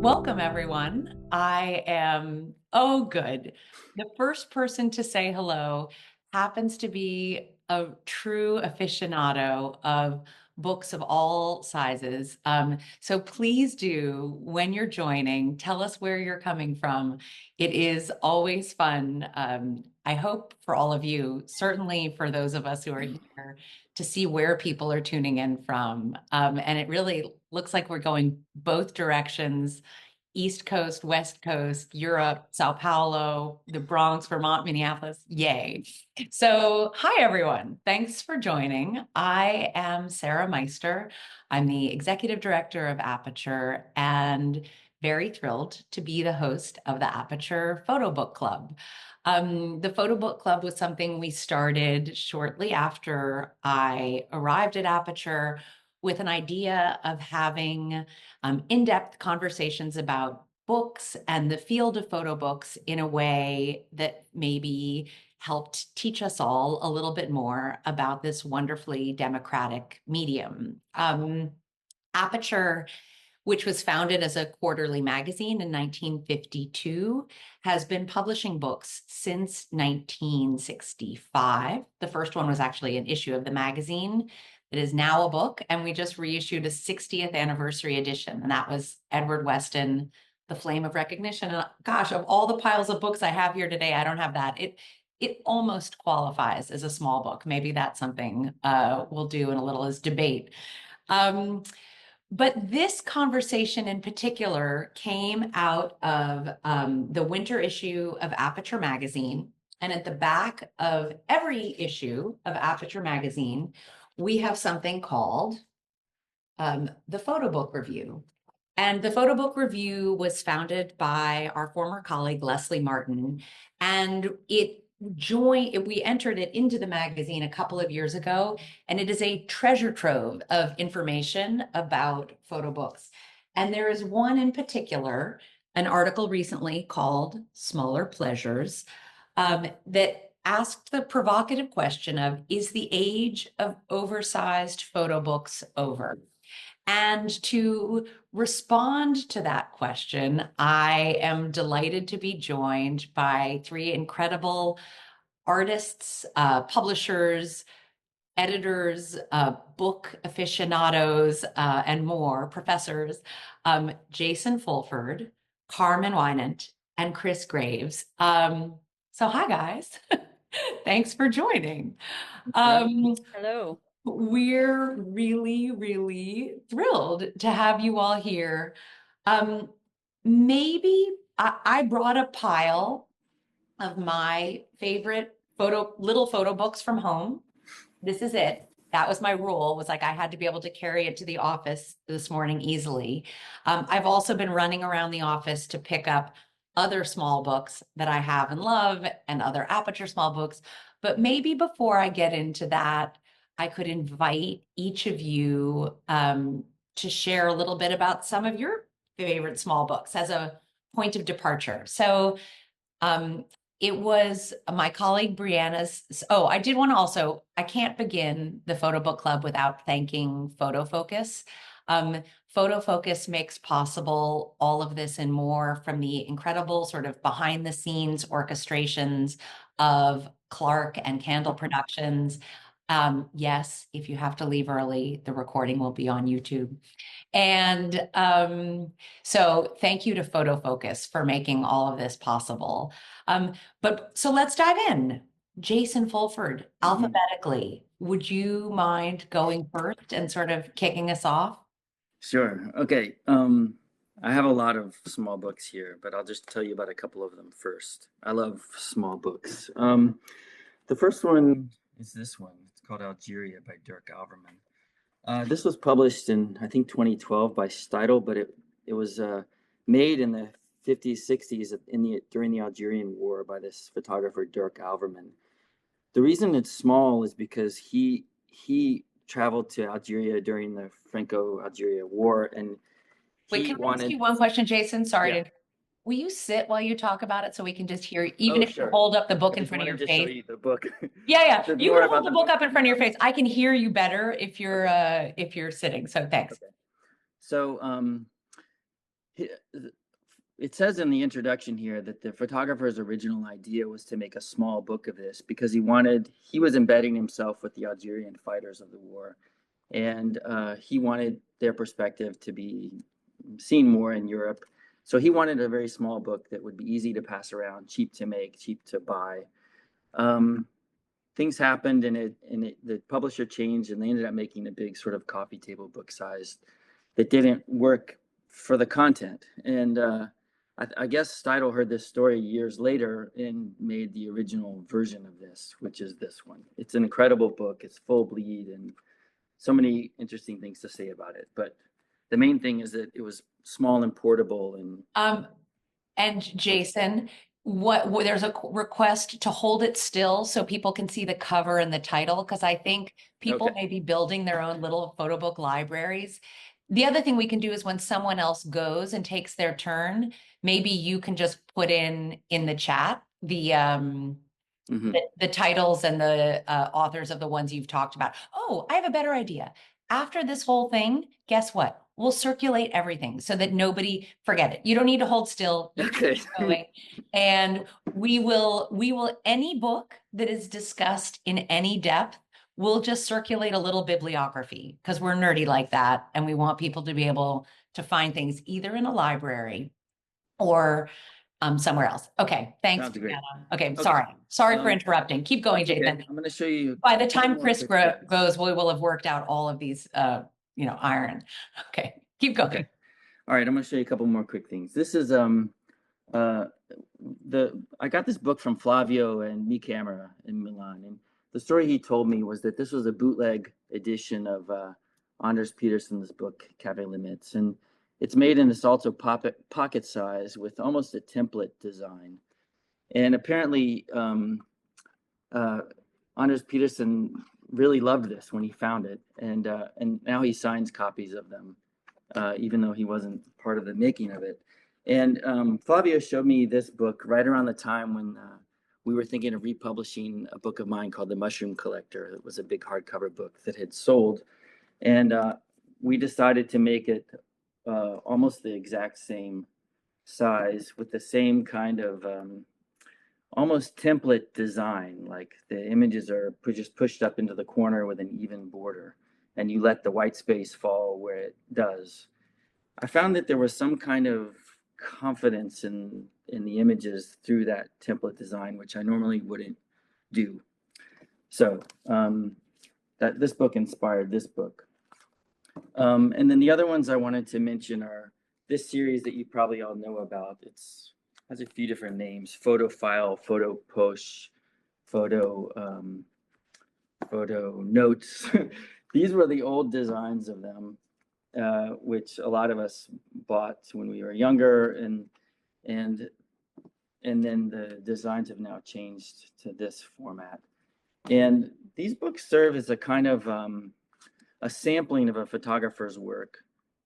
Welcome, everyone. I am, oh, good. The first person to say hello happens to be a true aficionado of books of all sizes. So please do, when you're joining, tell us where you're coming from. It is always fun. I hope for all of you, certainly for those of us who are here, to see where people are tuning in from. And it really looks like we're going both directions. East Coast, West Coast, Europe, Sao Paulo, the Bronx, Vermont, Minneapolis. Yay. So, hi, everyone. Thanks for joining. I am Sarah Meister. I'm the executive director of Aperture and very thrilled to be the host of the Aperture PhotoBook Club. The PhotoBook Club was something we started shortly after I arrived at Aperture with an idea of having in-depth conversations about books and the field of photo books in a way that maybe helped teach us all a little bit more about this wonderfully democratic medium. Aperture, which was founded as a quarterly magazine in 1952, has been publishing books since 1965. The first one was actually an issue of the magazine. It is now a book, and we just reissued a 60th anniversary edition, and that was Edward Weston, The Flame of Recognition. And gosh, of all the piles of books I have here today, I don't have that. It almost qualifies as a small book. Maybe that's something we'll do in a little as debate. But this conversation in particular came out of the winter issue of Aperture magazine. And at the back of every issue of Aperture magazine, we have something called the Photo Book Review. And the Photo Book Review was founded by our former colleague, Leslie Martin, and we entered it into the magazine a couple of years ago, and it is a treasure trove of information about photo books. And there is one in particular, an article recently called Smaller Pleasures, that asked the provocative question of, is the age of oversized photo books over? And to respond to that question, I am delighted to be joined by three incredible artists, publishers, editors, book aficionados, and more, professors, Jason Fulford, Carmen Winant, and Kris Graves. So hi, guys. Thanks for joining. Hello. We're really, really thrilled to have you all here. Maybe I brought a pile of my favorite little photo books from home. This is it. That was my rule, was like I had to be able to carry it to the office this morning easily. I've also been running around the office to pick up other small books that I have and love and other Aperture small books. But maybe before I get into that, I could invite each of you to share a little bit about some of your favorite small books as a point of departure. So it was my colleague Brianna's. Oh, I did want to also, I can't begin the Photo Book Club without thanking FotoFocus. FotoFocus makes possible all of this and more, from the incredible sort of behind the scenes orchestrations of Clark and Candle Productions. Yes, if you have to leave early, the recording will be on YouTube. And so thank you to FotoFocus for making all of this possible. But so let's dive in. Jason Fulford, alphabetically, would you mind going first and sort of kicking us off? Sure. Okay. I have a lot of small books here, but I'll just tell you about a couple of them first. I love small books. The first one is this one. It's called Algeria by Dirk Alverman. This was published in, I think, 2012 by Steidl, but it was made in the 50s, 60s during the Algerian War by this photographer, Dirk Alverman. The reason it's small is because he traveled to Algeria during the Franco-Algeria War, and Wait, can I ask you one question, Jason? Sorry Yeah. to. Will you sit while you talk about it so we can just hear, even if sure. you hold up the book I in just front of your wanted to face? show you the book. Yeah. There's You more can about hold the the book book up in front of your face. I can hear you better if you're sitting. So thanks. Okay. So it says in the introduction here that the photographer's original idea was to make a small book of this because he was embedding himself with the Algerian fighters of the war. And he wanted their perspective to be seen more in Europe. So he wanted a very small book that would be easy to pass around, cheap to make, cheap to buy. Things happened and the publisher changed and they ended up making a big sort of coffee table book size that didn't work for the content. And I guess Steidl heard this story years later and made the original version of this, which is this one. It's an incredible book. It's full bleed and so many interesting things to say about it. But the main thing is that it was small and portable. And Jason, there's a request to hold it still so people can see the cover and the title, because I think people may be building their own little photo book libraries. The other thing we can do is when someone else goes and takes their turn, maybe you can just put in the chat the titles and the authors of the ones you've talked about. Oh, I have a better idea. After this whole thing, guess what? We'll circulate everything so that nobody forget it. You don't need to hold still. Okay. Going. And we will, any book that is discussed in any depth, we'll just circulate a little bibliography because we're nerdy like that. And we want people to be able to find things either in a library or somewhere else. Okay, thanks. Sounds great. Okay, sorry for interrupting. Keep going, Jason. Okay. I'm going to show you. By the time Kris goes, we will have worked out all of these, iron. Okay, keep going. Okay. All right, I'm going to show you a couple more quick things. This is I got this book from Flavio and Mi Camera in Milan, and the story he told me was that this was a bootleg edition of Anders Peterson's book Cave Limits, and it's made in this also pocket size with almost a template design. And apparently Anders Peterson really loved this when he found it, and now he signs copies of them, even though he wasn't part of the making of it. And Flavio showed me this book right around the time when we were thinking of republishing a book of mine called The Mushroom Collector. It was a big hardcover book that had sold, and we decided to make it almost the exact same size with the same kind of almost template design. Like the images are just pushed up into the corner with an even border, and you let the white space fall where it does. I found that there was some kind of confidence in the images through that template design, which I normally wouldn't do. So that this book inspired this book. And then the other ones I wanted to mention are this series that you probably all know about. Has a few different names: Photo File, Photo Push, Photo Notes. These were the old designs of them, which a lot of us bought when we were younger, and then the designs have now changed to this format. And these books serve as a kind of a sampling of a photographer's work.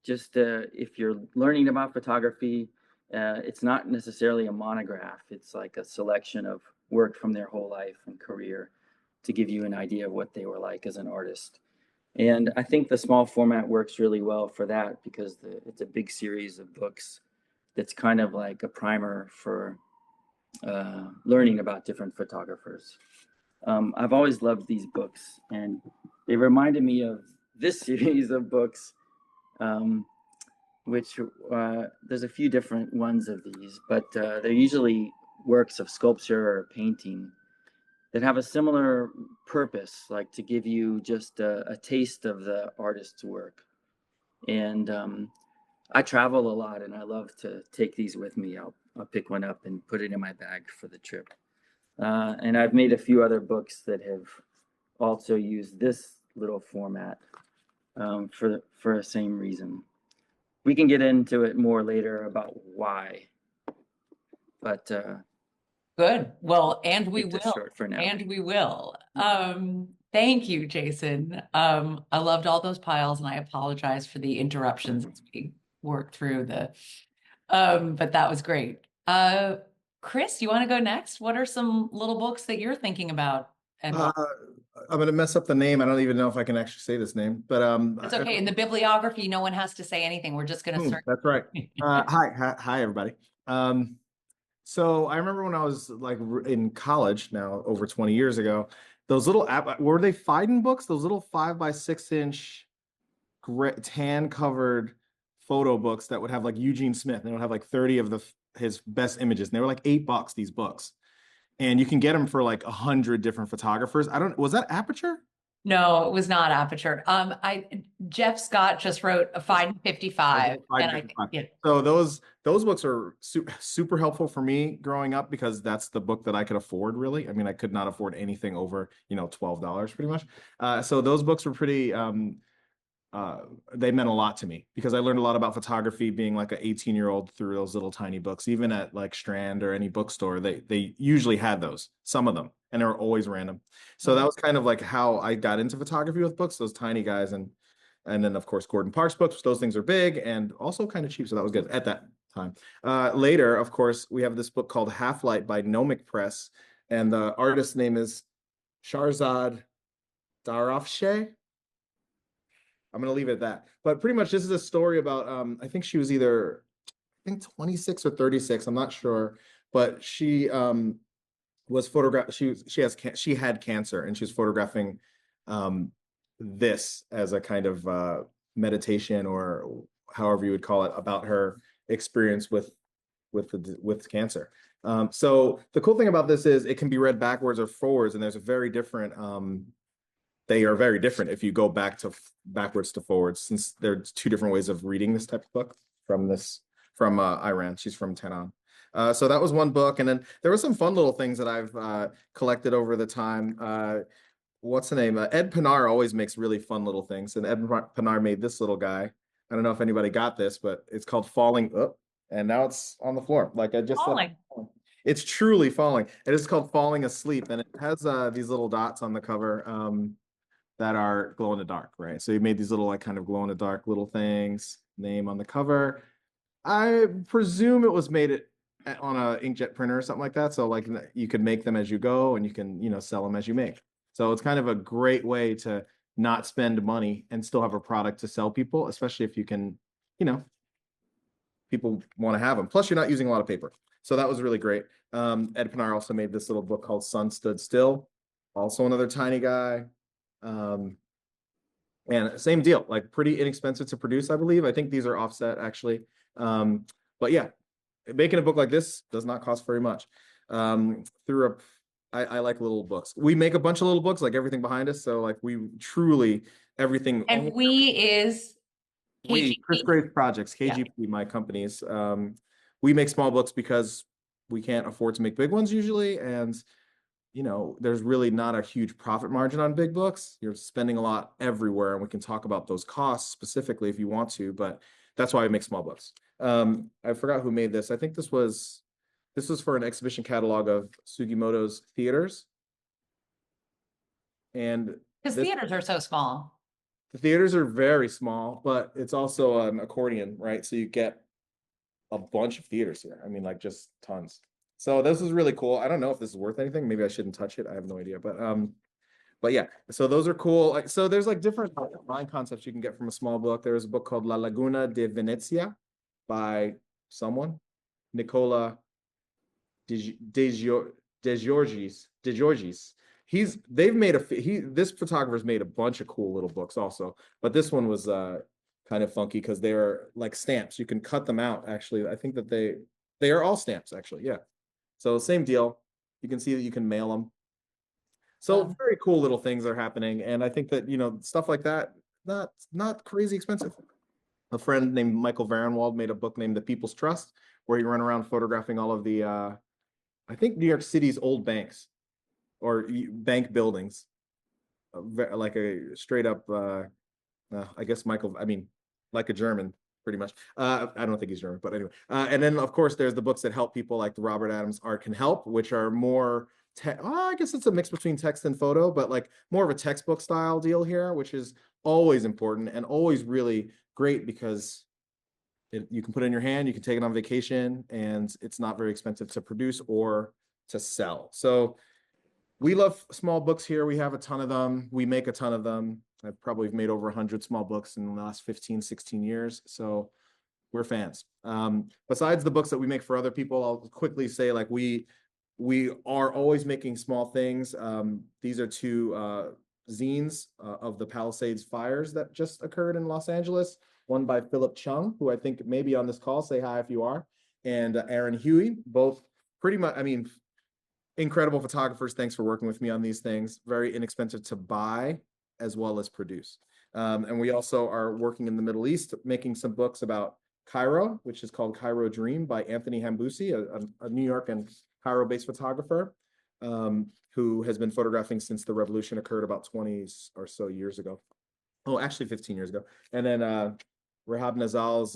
Just if you're learning about photography, it's not necessarily a monograph. It's like a selection of work from their whole life and career to give you an idea of what they were like as an artist. And I think the small format works really well for that because it's a big series of books that's kind of like a primer for learning about different photographers. I've always loved these books, and they reminded me of this series of books, which there's a few different ones of these, but they're usually works of sculpture or painting that have a similar purpose, like to give you just a taste of the artist's work. And I travel a lot, and I love to take these with me. I'll pick one up and put it in my bag for the trip. And I've made a few other books that have also used this little format for the same reason. We can get into it more later about why, but good. Well, and we will. Short for now. And we will. Thank you, Jason. I loved all those piles, and I apologize for the interruptions as we worked through but that was great. Kris, you want to go next? What are some little books that you're thinking about? And I'm going to mess up the name. I don't even know if I can actually say this name, but it's okay. In the bibliography, no one has to say anything. We're just going to search. That's right. Hi, everybody. So I remember when I was like in college now, over 20 years ago, those little were they Fiden books? Those little 5 by 6 inch tan covered photo books that would have like Eugene Smith. And they would have like 30 of his best images. And they were like $8, these books. And you can get them for like 100 different photographers. Was that Aperture? No, it was not Aperture. Jeff Scott just wrote a Fine 55, and So those books are super helpful for me growing up because that's the book that I could afford, really. I mean, I could not afford anything over, $12 pretty much. So those books were pretty they meant a lot to me because I learned a lot about photography being like an 18-year-old through those little tiny books. Even at like Strand or any bookstore, they usually had those, some of them, and they were always random. So that was kind of like how I got into photography with books, those tiny guys. And then of course Gordon Parks books, those things are big and also kind of cheap. So that was good at that time. Later, of course, we have this book called Half Light by Nomic Press. And the artist's name is Sharzad Darafsheh. I'm going to leave it at that. But pretty much this is a story about, I think she was either, 26 or 36. I'm not sure. But she was photographed. She had cancer and she was photographing this as a kind of meditation or however you would call it about her experience with cancer. So the cool thing about this is it can be read backwards or forwards, and there's a very different they are very different if you go backwards to forwards, since there's two different ways of reading this type of book from Iran. She's from Tehran. So that was one book. And then there were some fun little things that I've collected over the time. What's the name? Ed Pinar always makes really fun little things. And Ed Pinar made this little guy. I don't know if anybody got this, but it's called Falling Up. And now it's on the floor. Like I just falling. It's truly falling. It is called Falling Asleep. And it has these little dots on the cover. That are glow in the dark, right? So he made these little like kind of glow in the dark little things, name on the cover. I presume it was made on a inkjet printer or something like that. So like you could make them as you go and you can, sell them as you make. So it's kind of a great way to not spend money and still have a product to sell people, especially if you can, people want to have them. Plus you're not using a lot of paper. So that was really great. Ed Pinar also made this little book called Sun Stood Still. Also another tiny guy. And same deal, like pretty inexpensive to produce, I believe. I think these are offset actually. But yeah, making a book like this does not cost very much. I like little books. We make a bunch of little books, like everything behind us. So like we truly everything. And Kris Graves Projects, KGP, my companies. We make small books because we can't afford to make big ones usually, and there's really not a huge profit margin on big books. You're spending a lot everywhere, and we can talk about those costs specifically if you want to, but that's why I make small books. I forgot who made this. I think this was for an exhibition catalog of Sugimoto's theaters. And because theaters are so small. The theaters are very small, but it's also an accordion, right? So you get a bunch of theaters here. I mean, like just tons. So this is really cool. I don't know if this is worth anything. Maybe I shouldn't touch it. I have no idea. But yeah, so those are cool. Like, so there's like different line concepts you can get from a small book. There's a book called La Laguna de Venezia by someone, Nicola De Giorgis. This photographer's made a bunch of cool little books also, but this one was kind of funky because they're like stamps. You can cut them out. Actually, I think that they are all stamps actually. Yeah. So same deal. You can see that you can mail them. So very cool little things are happening. And I think that, stuff like that, not crazy expensive. A friend named Michael Varenwald made a book named The People's Trust, where he ran around photographing all of the, I think New York City's old banks or bank buildings, like a straight up, I guess like a German, pretty much. I don't think he's German, but anyway. And then, of course, there's the books that help people like the Robert Adams Art Can Help, which are more, I guess it's a mix between text and photo, but like more of a textbook style deal here, which is always important and always really great because you can put it in your hand, you can take it on vacation, and it's not very expensive to produce or to sell. So we love small books here. We have a ton of them. We make a ton of them. I've probably made over 100 small books in the last 15, 16 years. So we're fans. Besides the books that we make for other people, I'll quickly say like we are always making small things. These are two zines of the Palisades fires that just occurred in Los Angeles. One by Philip Chung, who I think may be on this call. Say hi if you are. And Aaron Huey, both pretty much, I mean, incredible photographers. Thanks for working with me on these things. Very inexpensive to buy as well as produce. And we also are working in the Middle East, making some books about Cairo, which is called Cairo Dream by Anthony Hambusi, a New York and Cairo-based photographer who has been photographing since the revolution occurred about 20 or so years ago. Oh, actually 15 years ago. And then Rahab Nazal's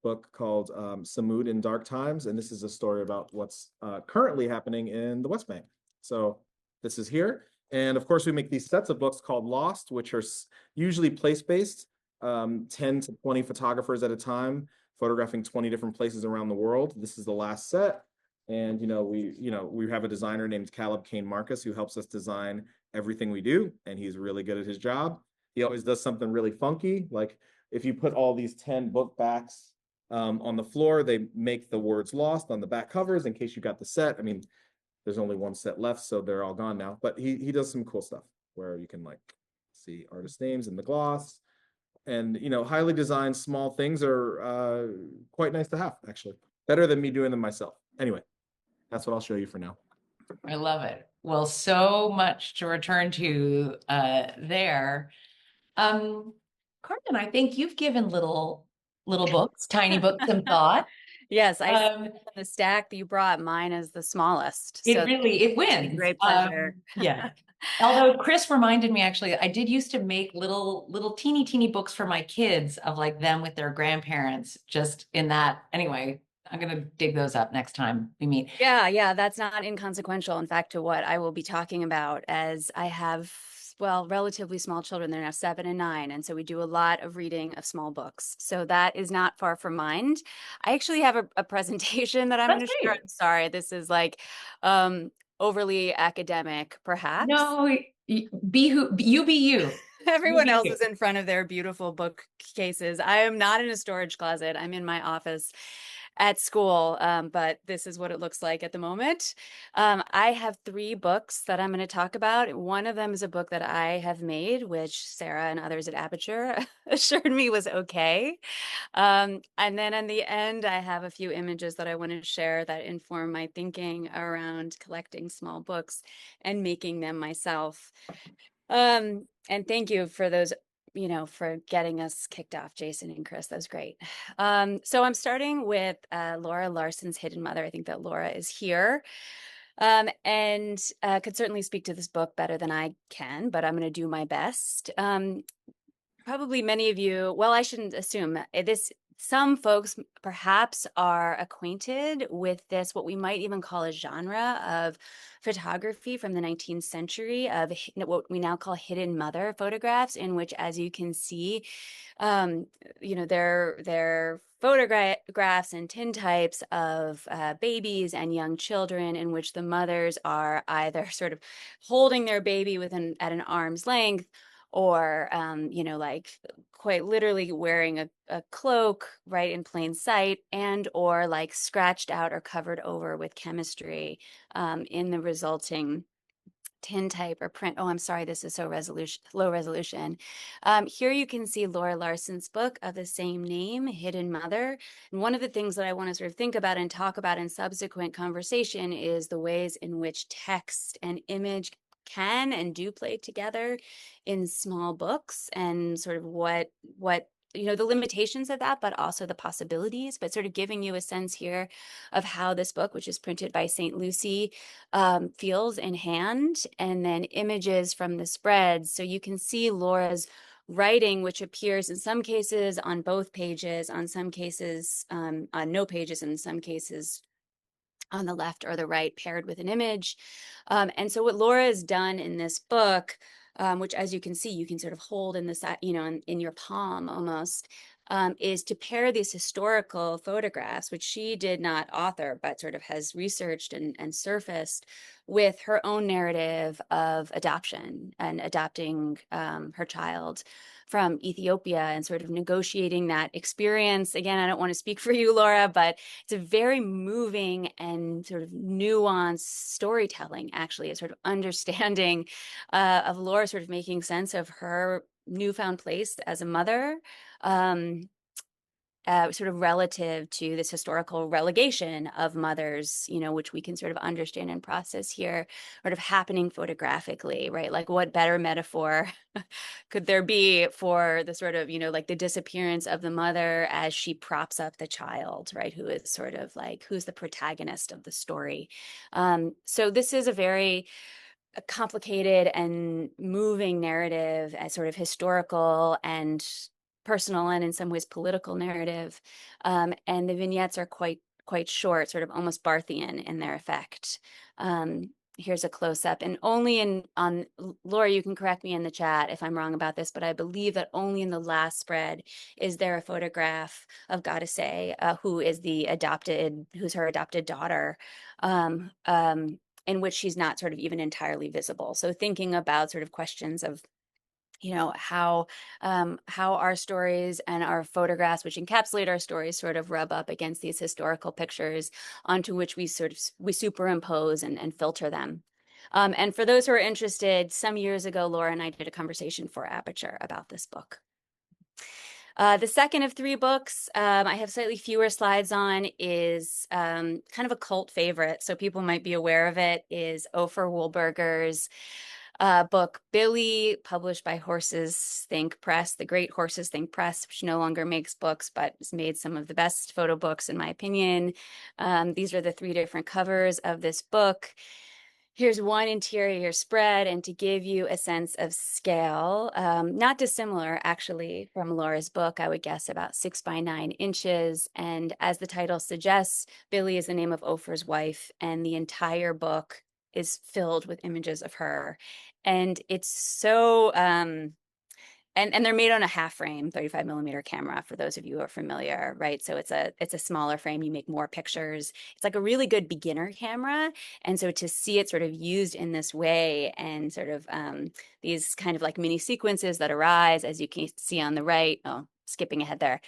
book called Samud in Dark Times. And this is a story about what's currently happening in the West Bank. So this is here. And of course, we make these sets of books called Lost, which are usually place-based, 10 to 20 photographers at a time, photographing 20 different places around the world. This is the last set. And, we have a designer named Caleb Kane Marcus who helps us design everything we do. And he's really good at his job. He always does something really funky. Like if you put all these 10 book backs on the floor, they make the words Lost on the back covers in case you got the set. I mean, there's only one set left, so they're all gone now. But he does some cool stuff where you can like see artist names in the gloss. And, highly designed small things are quite nice to have, actually. Better than me doing them myself. Anyway, that's what I'll show you for now. I love it. Well, so much to return to there. Carmen, I think you've given little books, tiny books some thought. Yes, the stack that you brought, mine is the smallest. It wins. Great pleasure. Yeah. Although Kris reminded me, actually, I did used to make little teeny books for my kids of like them with their grandparents, just in that. Anyway, I'm going to dig those up next time we meet. Yeah, that's not inconsequential, in fact, to what I will be talking about, as I have, relatively small children. They're now 7 and 9. And so we do a lot of reading of small books. So that is not far from mine. I actually have a presentation that I'm going to share. I'm sorry, this is like overly academic, perhaps. No, be you. Everyone else is in front of their beautiful bookcases. I am not in a storage closet. I'm in my office at school, but this is what it looks like at the moment. I have 3 books that I'm going to talk about. One of them is a book that I have made, which Sarah and others at Aperture assured me was okay. And then in the end, I have a few images that I want to share that inform my thinking around collecting small books and making them myself. And thank you for those, for getting us kicked off, Jason and Kris. That was great. So I'm starting with Laura Larson's Hidden Mother. I think that Laura is here and could certainly speak to this book better than I can, but I'm going to do my best. Probably many of you, well, I shouldn't assume some folks perhaps are acquainted with this, what we might even call a genre of photography from the 19th century of what we now call hidden mother photographs, in which, as you can see, they're photographs and tintypes of babies and young children, in which the mothers are either sort of holding their baby at an arm's length, or, like quite literally wearing a cloak right in plain sight, and or like scratched out or covered over with chemistry in the resulting tintype or print. Oh, I'm sorry, this is so low resolution. Here you can see Laura Larson's book of the same name, Hidden Mother. And one of the things that I want to sort of think about and talk about in subsequent conversation is the ways in which text and image can and do play together in small books, and sort of what the limitations of that, but also the possibilities, but sort of giving you a sense here of how this book, which is printed by St. Lucie, feels in hand, and then images from the spreads. So you can see Laura's writing, which appears in some cases on both pages, on some cases on no pages, and in some cases on the left or the right, paired with an image. And so what Laura has done in this book, which, as you can see, you can sort of hold in the in your palm almost, is to pair these historical photographs, which she did not author, but sort of has researched and surfaced, with her own narrative of adoption and adopting her child from Ethiopia and sort of negotiating that experience. Again, I don't want to speak for you, Laura, but it's a very moving and sort of nuanced storytelling, actually, a sort of understanding of Laura sort of making sense of her newfound place as a mother, sort of relative to this historical relegation of mothers, which we can sort of understand and process here, sort of happening photographically, right? Like, what better metaphor could there be for the sort of, like the disappearance of the mother as she props up the child, right? Who is sort of like, who's the protagonist of the story. So this is a very complicated and moving narrative, as sort of historical and personal, and in some ways political narrative. And the vignettes are quite short, sort of almost Barthian in their effect. Here's a close-up, and only on Laura, you can correct me in the chat if I'm wrong about this, but I believe that only in the last spread is there a photograph of Goddess, who's her adopted daughter, in which she's not sort of even entirely visible. So thinking about sort of questions of, how our stories and our photographs, which encapsulate our stories, sort of rub up against these historical pictures onto which we superimpose and filter them. And for those who are interested, some years ago, Laura and I did a conversation for Aperture about this book. The second of 3 books, I have slightly fewer slides on, is kind of a cult favorite, so people might be aware of it, is Ofer Wohlberger's book Billy, published by Horses Think Press, the great Horses Think Press, which no longer makes books, but has made some of the best photo books, in my opinion. These are the 3 different covers of this book. Here's one interior spread, and to give you a sense of scale, not dissimilar actually from Laura's book, I would guess about 6 by 9 inches. And as the title suggests, Billy is the name of Ofer's wife, and the entire book is filled with images of her. And it's so, and they're made on a half frame 35 millimeter camera, for those of you who are familiar, right? So it's a smaller frame, you make more pictures. It's like a really good beginner camera. And so to see it sort of used in this way, and sort of these kind of like mini sequences that arise, as you can see on the right, skipping ahead there.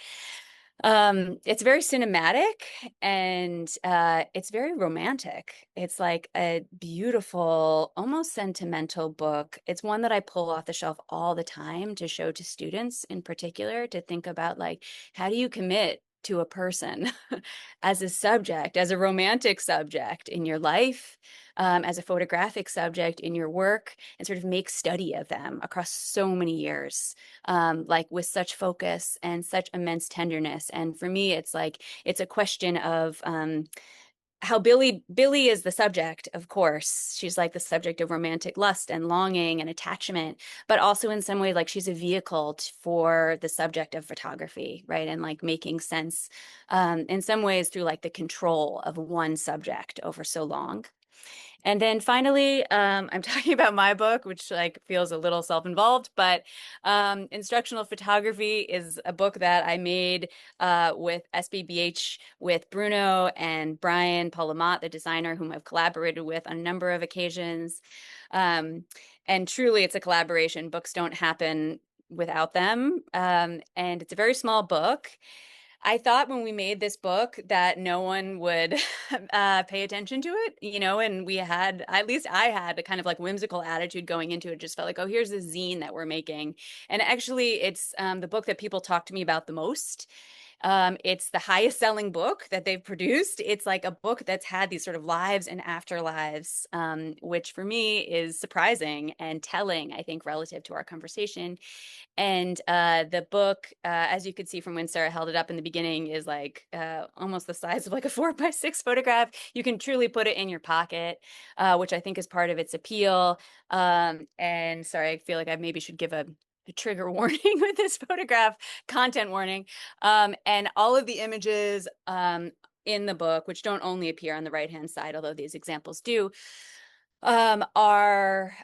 It's very cinematic, and it's very romantic. It's like a beautiful, almost sentimental book. It's one that I pull off the shelf all the time to show to students in particular, to think about, like, how do you commit to a person as a subject, as a romantic subject in your life, as a photographic subject in your work, and sort of make study of them across so many years, like with such focus and such immense tenderness. And for me, it's like, it's a question of how Billy is the subject, of course. She's like the subject of romantic lust and longing and attachment, but also in some way, like, she's a vehicle for the subject of photography, right? And like making sense in some ways through like the control of one subject over so long. And then finally, I'm talking about my book, which like feels a little self-involved, but Instructional Photography is a book that I made with SBBH, with Bruno and Brian Palamat, the designer whom I've collaborated with on a number of occasions. And truly, it's a collaboration. Books don't happen without them. And it's a very small book. I thought when we made this book that no one would pay attention to it, and we had, at least I had, a kind of like whimsical attitude going into it. Just felt like, oh, here's a zine that we're making. And actually, it's the book that people talk to me about the most. It's the highest selling book that they've produced. It's like a book that's had these sort of lives and afterlives, which for me is surprising and telling, I think, relative to our conversation. And the book, as you could see from when Sarah held it up in the beginning, is like almost the size of like a 4x6 photograph. You can truly put it in your pocket, which I think is part of its appeal. And sorry, I feel like I maybe should give a trigger warning with this photograph, content warning. And all of the images in the book, which don't only appear on the right-hand side, although these examples do, are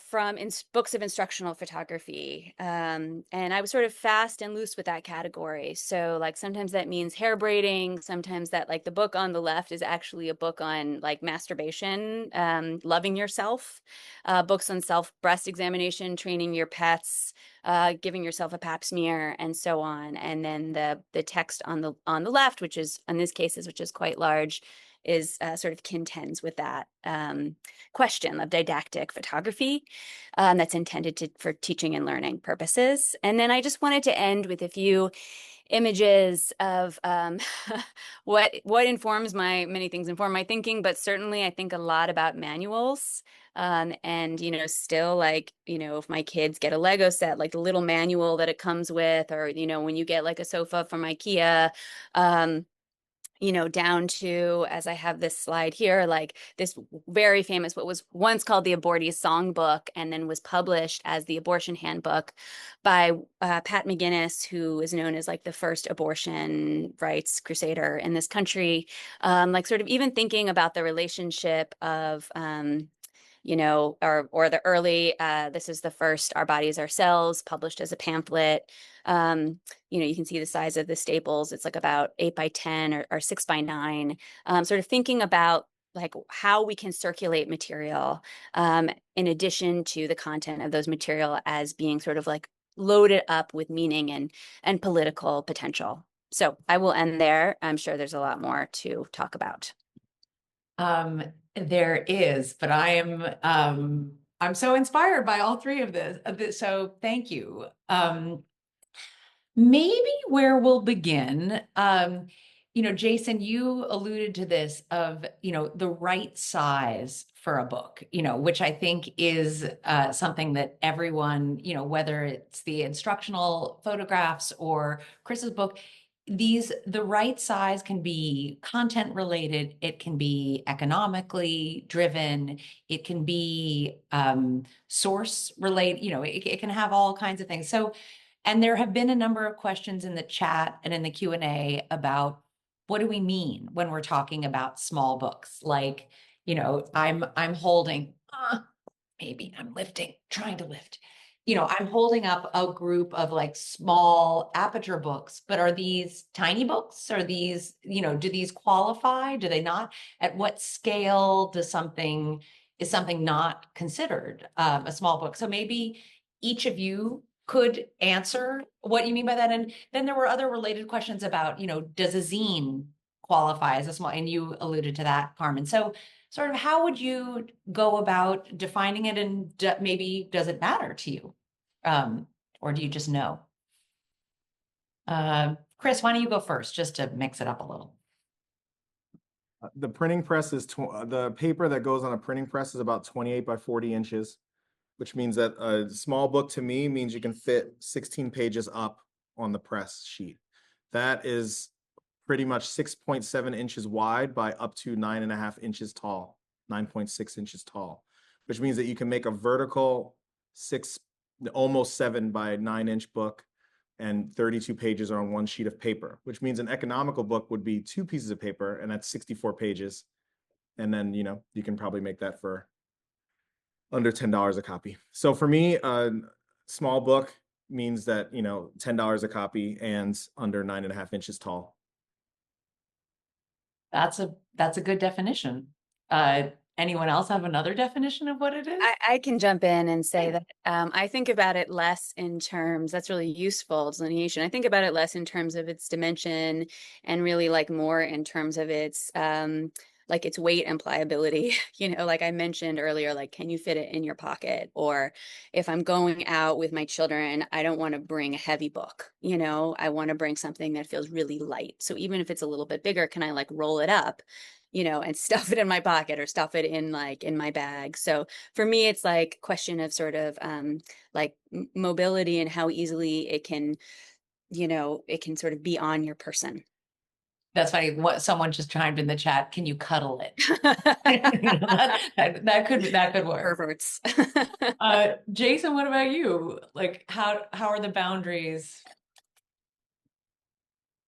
from books of instructional photography. And I was sort of fast and loose with that category. So like sometimes that means hair braiding, sometimes that like the book on the left is actually a book on like masturbation, loving yourself, books on self-breast examination, training your pets, giving yourself a pap smear, and so on. And then the text on the left, which is in this cases, which is quite large, is sort of contends with that question of didactic photography that's intended for teaching and learning purposes. And then I just wanted to end with a few images of what informs many things inform my thinking, but certainly I think a lot about manuals. And, you know, still like, you know, if my kids get a Lego set, like the little manual that it comes with, or, you know, when you get like a sofa from IKEA, you know, down to, as I have this slide here, like this very famous, what was once called the Abortees Songbook, and then was published as the Abortion Handbook by Pat McGinnis, who is known as like the first abortion rights crusader in this country. Like sort of even thinking about the relationship of, you know, or the early, this is the first Our Bodies, Our Cells, published as a pamphlet. You know, you can see the size of the staples. It's like about 8 by 10 or 6 by 9, sort of thinking about like how we can circulate material in addition to the content of those material as being sort of like loaded up with meaning and political potential. So I will end there. I'm sure there's a lot more to talk about. There is, but I'm so inspired by all three of this. So thank you. Maybe where we'll begin, you know, Jason, you alluded to this of, you know, the right size for a book, you know, which I think is something that everyone, you know, whether it's the instructional photographs or Kris's book, the right size can be content related, it can be economically driven, it can be source related, you know, it can have all kinds of things. So, and there have been a number of questions in the chat and in the Q&A about what do we mean when we're talking about small books? Like, you know, I'm holding, maybe I'm trying to lift. You know, I'm holding up a group of like small Aperture books, but are these tiny books? Are these, you know, do these qualify? Do they not? At what scale is something not considered a small book? So maybe each of you could answer what you mean by that. And then there were other related questions about, you know, does a zine qualify as a small, and you alluded to that, Carmen. So sort of how would you go about defining it, and maybe does it matter to you? Or do you just know? Kris, why don't you go first just to mix it up a little? The printing press is, the paper that goes on a printing press is about 28 by 40 inches, which means that a small book to me means you can fit 16 pages up on the press sheet. That is pretty much 6.7 inches wide by up to 9.5 inches tall, 9.6 inches tall, which means that you can make a vertical almost 7 by 9 inch book, and 32 pages are on one sheet of paper, which means an economical book would be 2 pieces of paper, and that's 64 pages. And then, you know, you can probably make that for under $10 a copy. So for me, a small book means that, you know, $10 a copy and under 9.5 inches tall. That's a good definition. Anyone else have another definition of what it is? I can jump in and say that I think about it less in terms, that's really useful delineation. I think about it less in terms of its dimension and really like more in terms of its like its weight and pliability. You know, like I mentioned earlier, like, can you fit it in your pocket? Or if I'm going out with my children, I don't want to bring a heavy book, you know, I want to bring something that feels really light. So even if it's a little bit bigger, can I like roll it up, you know, and stuff it in my pocket or stuff it in like in my bag? So for me, it's like question of sort of like mobility and how easily it can, you know, it can sort of be on your person. That's funny. What someone just chimed in the chat. Can you cuddle it? that could work. Perverts. Jason, what about you? Like, how are the boundaries?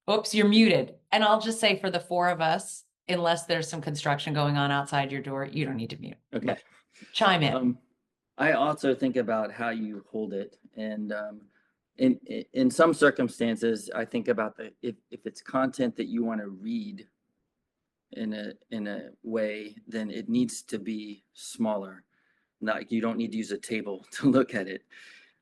Oops, you're muted. And I'll just say for the four of us, unless there's some construction going on outside your door, you don't need to mute. Okay. Chime in. I also think about how you hold it, and in some circumstances, I think about if it's content that you want to read in a way, then it needs to be smaller. Like you don't need to use a table to look at it.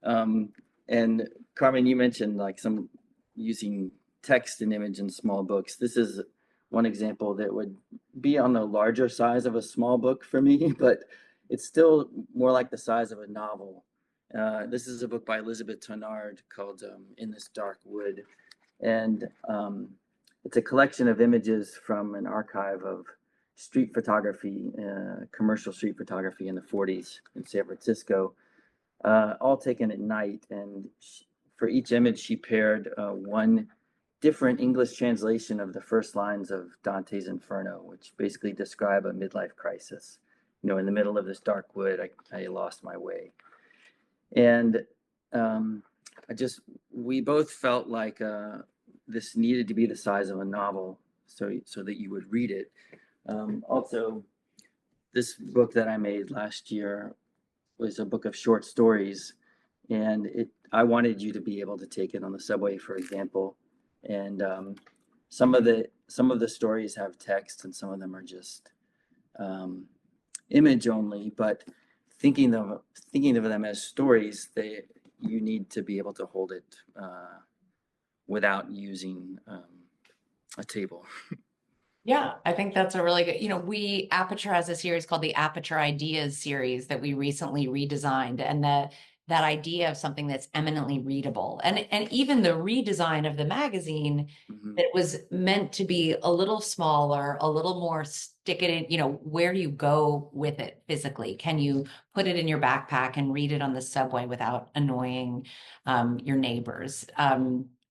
And Carmen, you mentioned like some using text and image in small books. This is one example that would be on the larger size of a small book for me, but it's still more like the size of a novel. This is a book by Elizabeth Tonnard called In This Dark Wood. And it's a collection of images from an archive of street photography, commercial street photography in the 40s in San Francisco, all taken at night. And for each image, she paired one different English translation of the first lines of Dante's Inferno, which basically describe a midlife crisis. You know, in the middle of this dark wood, I lost my way. And we both felt like this needed to be the size of a novel so that you would read it. Also, this book that I made last year was a book of short stories, and I wanted you to be able to take it on the subway, for example. And some of the stories have text, and some of them are just image only. But thinking of them as stories, you need to be able to hold it without using a table. Yeah, I think that's a really good, Aperture has a series called the Aperture Ideas series that we recently redesigned, and that idea of something that's eminently readable, and even the redesign of the magazine, that was meant to be a little smaller, a little more stick it in, where do you go with it physically? Can you put it in your backpack and read it on the subway without annoying your neighbors?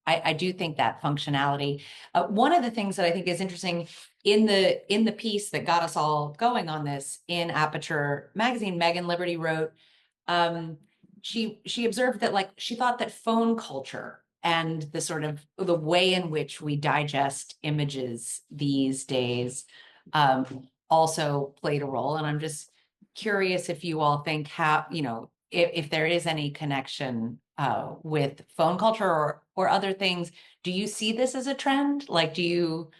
I do think that functionality. One of the things that I think is interesting in the piece that got us all going on this in Aperture magazine, Megan Liberty wrote, she observed that she thought that phone culture and the sort of the way in which we digest images these days also played a role. And I'm just curious if you all think how, if there is any connection with phone culture or other things. Do you see this as a trend? Like, do you,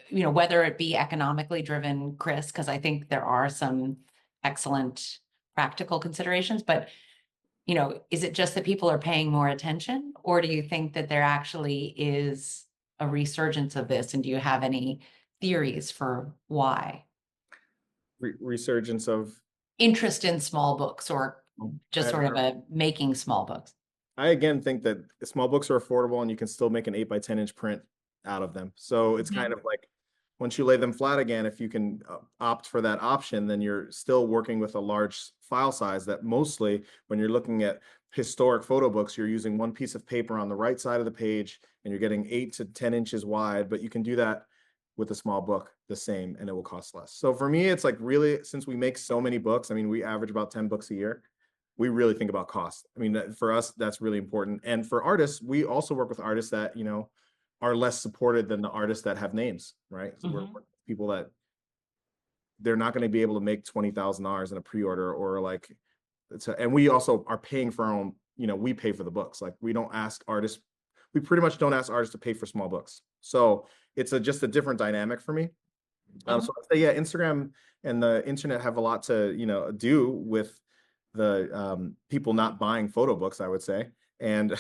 whether it be economically driven, Kris, because I think there are some excellent practical considerations, but is it just that people are paying more attention, or do you think that there actually is a resurgence of this? And do you have any theories for why? Resurgence of Interest in small books, or just sort of making small books? I again think that small books are affordable and you can still make an 8 by 10 inch print out of them. So it's kind of like, once you lay them flat again, if you can opt for that option, then you're still working with a large file size that mostly when you're looking at historic photo books, you're using one piece of paper on the right side of the page and you're getting 8 to 10 inches wide, but you can do that with a small book the same and it will cost less. So for me, it's like really, since we make so many books, I mean, we average about 10 books a year. We really think about cost. I mean, for us, that's really important. And for artists, we also work with artists that, are less supported than the artists that have names, right? So we're working with people that they're not going to be able to make $20,000 in a pre-order or and we also are paying for our own, we pay for the books. Like we don't ask artists, we pretty much don't ask artists to pay for small books. So it's just a different dynamic for me. So I'd say, yeah, Instagram and the internet have a lot to, do with the people not buying photo books, I would say. And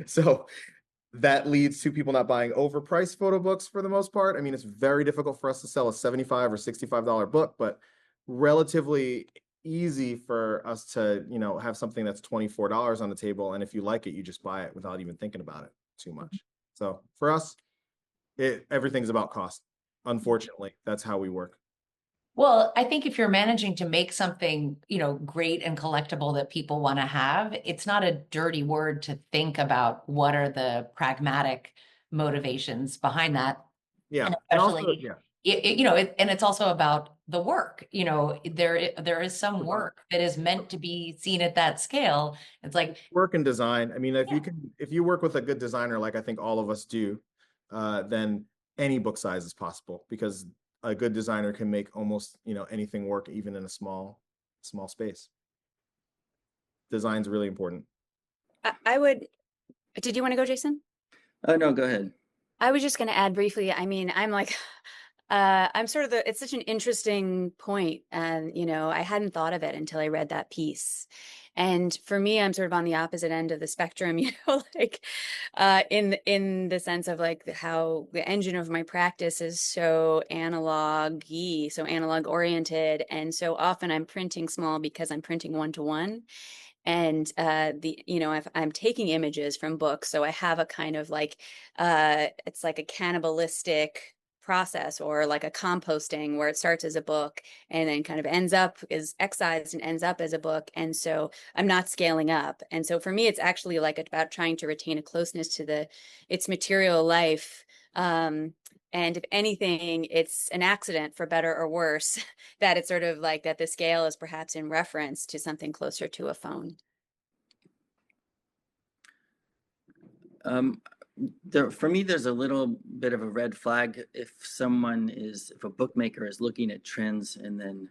so that leads to people not buying overpriced photo books for the most part. I mean, it's very difficult for us to sell a $75 or $65 book, but relatively easy for us to, have something that's $24 on the table. And if you like it, you just buy it without even thinking about it too much. So for us, everything's about cost. Unfortunately, that's how we work. Well, I think if you're managing to make something, great and collectible that people want to have, it's not a dirty word to think about what are the pragmatic motivations behind that. Yeah. And especially, and it's also about the work. There is some work that is meant to be seen at that scale. It's like work and design. I mean, if you work with a good designer, like I think all of us do, then any book size is possible because a good designer can make almost, anything work, even in a small space. Design's really important. I would, did you want to go, Jason? Oh, no, go ahead. I was just going to add briefly. I mean, I'm like, I'm sort of it's such an interesting point. And, I hadn't thought of it until I read that piece. And for me, I'm sort of on the opposite end of the spectrum, like in the sense of like how the engine of my practice is so analog-y, so analog oriented. And so often I'm printing small because I'm printing one-to-one. And I'm taking images from books, so I have a kind of like it's like a cannibalistic process, or like a composting, where it starts as a book and then kind of ends up is excised and ends up as a book. And so I'm not scaling up. And so for me, it's actually like about trying to retain a closeness to its material life. And if anything, it's an accident, for better or worse, that it's sort of like that the scale is perhaps in reference to something closer to a phone. For me, there's a little bit of a red flag if a bookmaker is looking at trends and then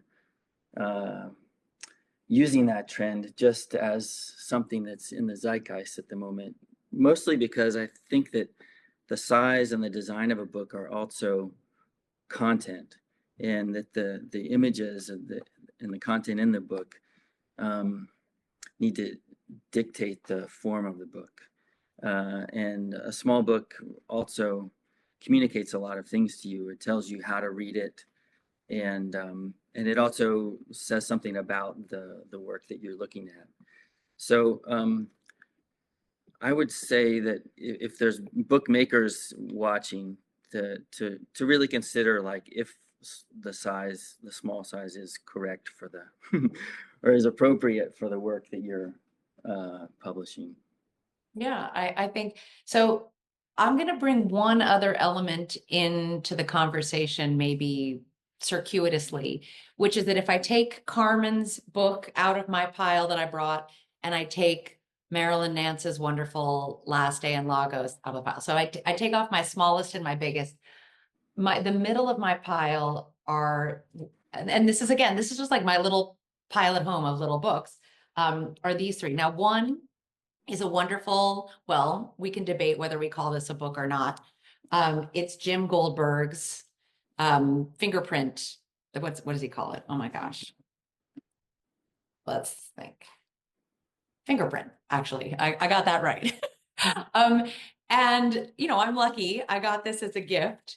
using that trend just as something that's in the zeitgeist at the moment, mostly because I think that the size and the design of a book are also content, and that the images and the content in the book need to dictate the form of the book. And a small book also communicates a lot of things to you. It tells you how to read it, and it also says something about the work that you're looking at. So I would say that if there's bookmakers watching, to really consider, like, if the small size is correct for the or is appropriate for the work that you're publishing. Yeah, I think so. I'm going to bring one other element into the conversation, maybe circuitously, which is that if I take Carmen's book out of my pile that I brought, and I take Marilyn Nance's wonderful Last Day in Lagos out of the pile. So I take off my smallest and my biggest. The middle of my pile are, and this is just like my little pile at home of little books, are these three. Now, one is a wonderful, well, we can debate whether we call this a book or not. It's Jim Goldberg's fingerprint. What does he call it? Oh my gosh. Let's think. Fingerprint, actually. I got that right. And I'm lucky. I got this as a gift.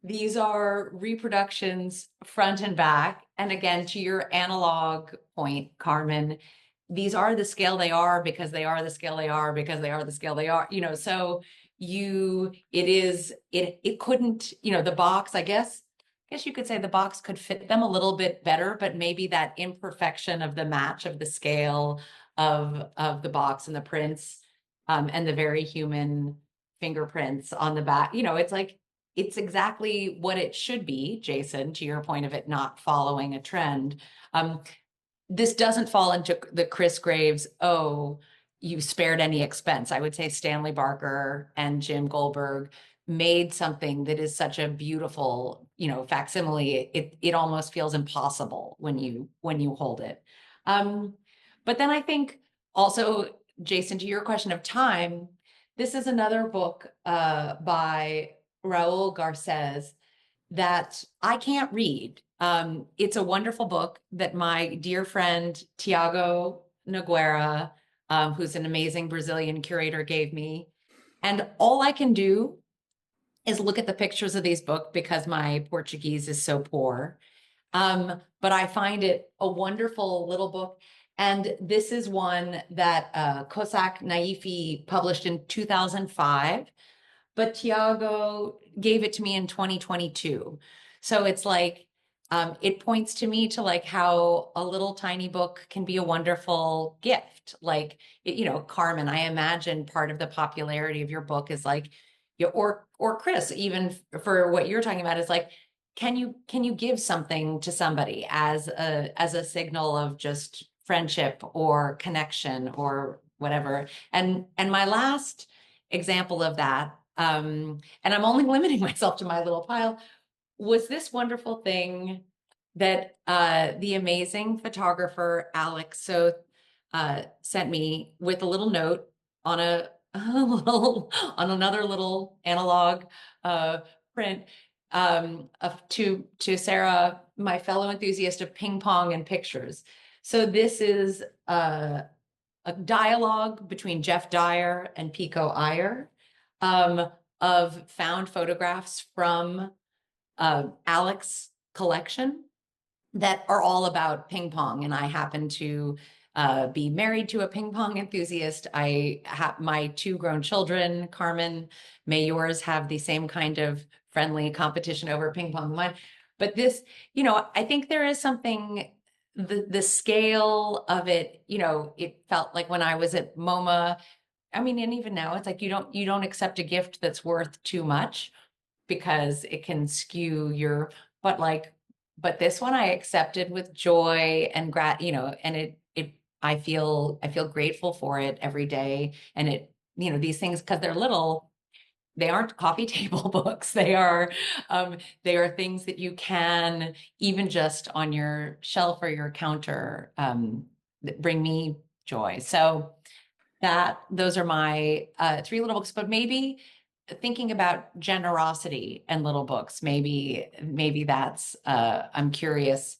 These are reproductions front and back. And again, to your analog point, Carmen, these are the scale they are because they are the scale they are because they are the scale they are, so it couldn't, the box, I guess you could say the box could fit them a little bit better, but maybe that imperfection of the match of the scale of the box and the prints, and the very human fingerprints on the back, it's like, it's exactly what it should be, Jason, to your point of it not following a trend. This doesn't fall into the Kris Graves, oh, you spared any expense. I would say Stanley Barker and Jim Goldberg made something that is such a beautiful, facsimile. It almost feels impossible when you hold it. But then I think also, Jason, to your question of time, this is another book by Raul Garces that I can't read. It's a wonderful book that my dear friend Tiago Nogueira, who's an amazing Brazilian curator, gave me. And all I can do is look at the pictures of these books because my Portuguese is so poor. But I find it a wonderful little book. And this is one that Cossack Naifi published in 2005. But Tiago gave it to me in 2022. So it's like, it points to me to like how a little tiny book can be a wonderful gift. Like, Carmen, I imagine part of the popularity of your book is like, or Kris, even for what you're talking about, is like, can you give something to somebody as a signal of just friendship or connection or whatever? And my last example of that, and I'm only limiting myself to my little pile, was this wonderful thing that the amazing photographer Alex Soth sent me with a little note on on another little analog print to Sarah, my fellow enthusiast of ping pong and pictures. So this is a dialogue between Jeff Dyer and Pico Iyer of found photographs from Alex collection that are all about ping pong. And I happen to be married to a ping pong enthusiast. I have my 2 grown children. Carmen, may yours have the same kind of friendly competition over ping pong mine. But this, I think there is something, the scale of it, it felt like when I was at MoMA, I mean, and even now, it's like you don't accept a gift that's worth too much because it can skew your, but this one I accepted with joy and and I feel grateful for it every day. And these things, because they're little, they aren't coffee table books. They are things that you can, even just on your shelf or your counter, that bring me joy. So those are my 3 little books. But maybe thinking about generosity and little books, maybe that's I'm curious,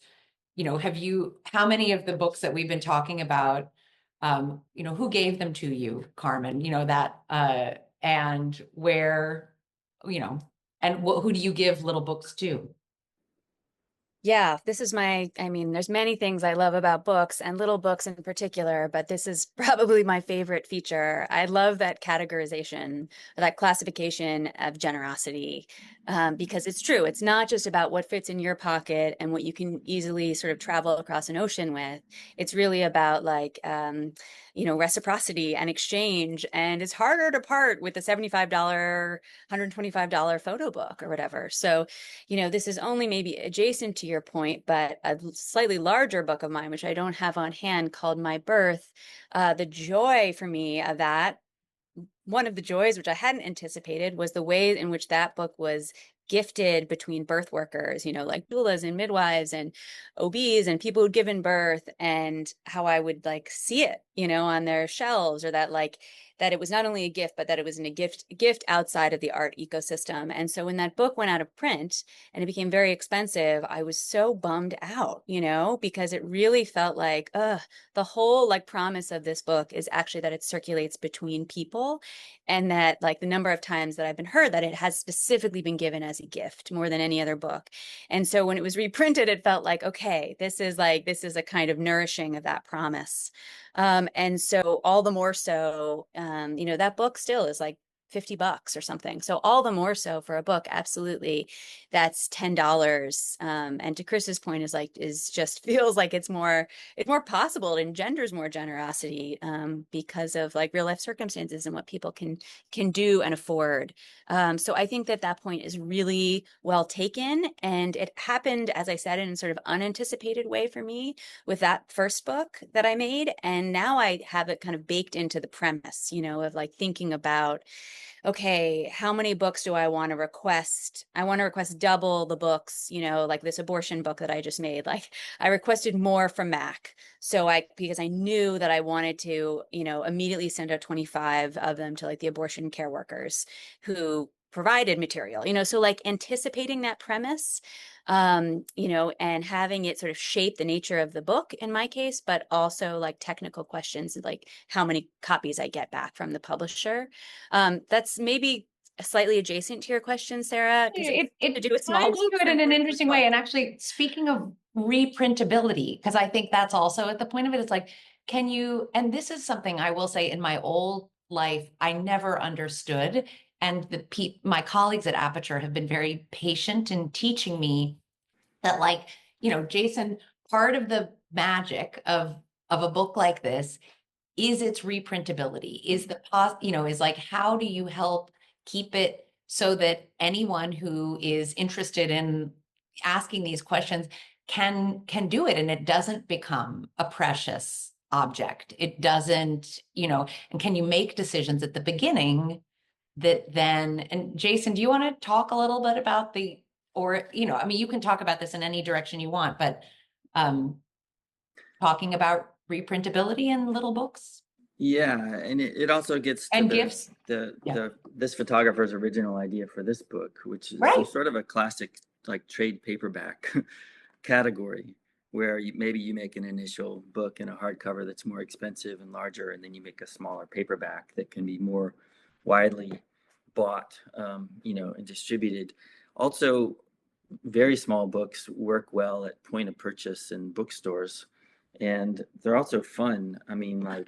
how many of the books that we've been talking about, who gave them to you, Carmen, and where, who do you give little books to? Yeah, this is I mean, there's many things I love about books and little books in particular, but this is probably my favorite feature. I love that categorization, that classification of generosity, because it's true. It's not just about what fits in your pocket and what you can easily sort of travel across an ocean with. It's really about reciprocity and exchange. And it's harder to part with the $75, $125 photo book or whatever. So, this is only maybe adjacent to your point, but a slightly larger book of mine, which I don't have on hand, called My Birth. The joy for me of that, one of the joys which I hadn't anticipated, was the way in which that book was gifted between birth workers, like doulas and midwives and OBs and people who'd given birth, and how I would see it, on their shelves, or that it was not only a gift, but that it was a gift outside of the art ecosystem. And so when that book went out of print and it became very expensive, I was so bummed out, because it really felt like, the whole promise of this book is actually that it circulates between people, and that the number of times that I've been heard that it has specifically been given as a gift more than any other book. And so when it was reprinted, it felt like, okay, this is a kind of nourishing of that promise. And so all the more so, that book still is $50 or something. So all the more so for a book, absolutely, that's $10. And to Kris's point, is just feels like it's more possible. It engenders more generosity because of real life circumstances and what people can do and afford. So I think that point is really well taken, and it happened, as I said, in a sort of unanticipated way for me with that first book that I made, and now I have it kind of baked into the premise, of thinking about, okay, how many books do I want to request? I want to request double the books, like this abortion book that I just made. I requested more from Mac. Because I knew that I wanted to, immediately send out 25 of them to the abortion care workers who provided material, so anticipating that premise, and having it sort of shape the nature of the book in my case, but also technical questions, how many copies I get back from the publisher. That's maybe slightly adjacent to your question, Sarah, because It to do with small ties into it in an interesting way. And actually, speaking of reprintability, because I think that's also at the point of it, it's can you, and this is something I will say in my old life, I never understood. And my colleagues at Aperture have been very patient in teaching me that, Jason, part of the magic of a book like this is its reprintability, is how do you help keep it so that anyone who is interested in asking these questions can do it, and it doesn't become a precious object. It doesn't, and can you make decisions at the beginning that then, and Jason, do you want to talk a little bit about the or, you know, I mean, you can talk about this in any direction you want, but talking about reprintability in little books Yeah, and it also gets to and gifts. Yeah. this photographer's original idea for this book, which is Right. sort of a classic like trade paperback category, where maybe you make an initial book in a hardcover that's more expensive and larger, and then you make a smaller paperback that can be more widely bought, you know, and distributed. Also, very small books work well at point of purchase in bookstores, and they're also fun. I mean, like,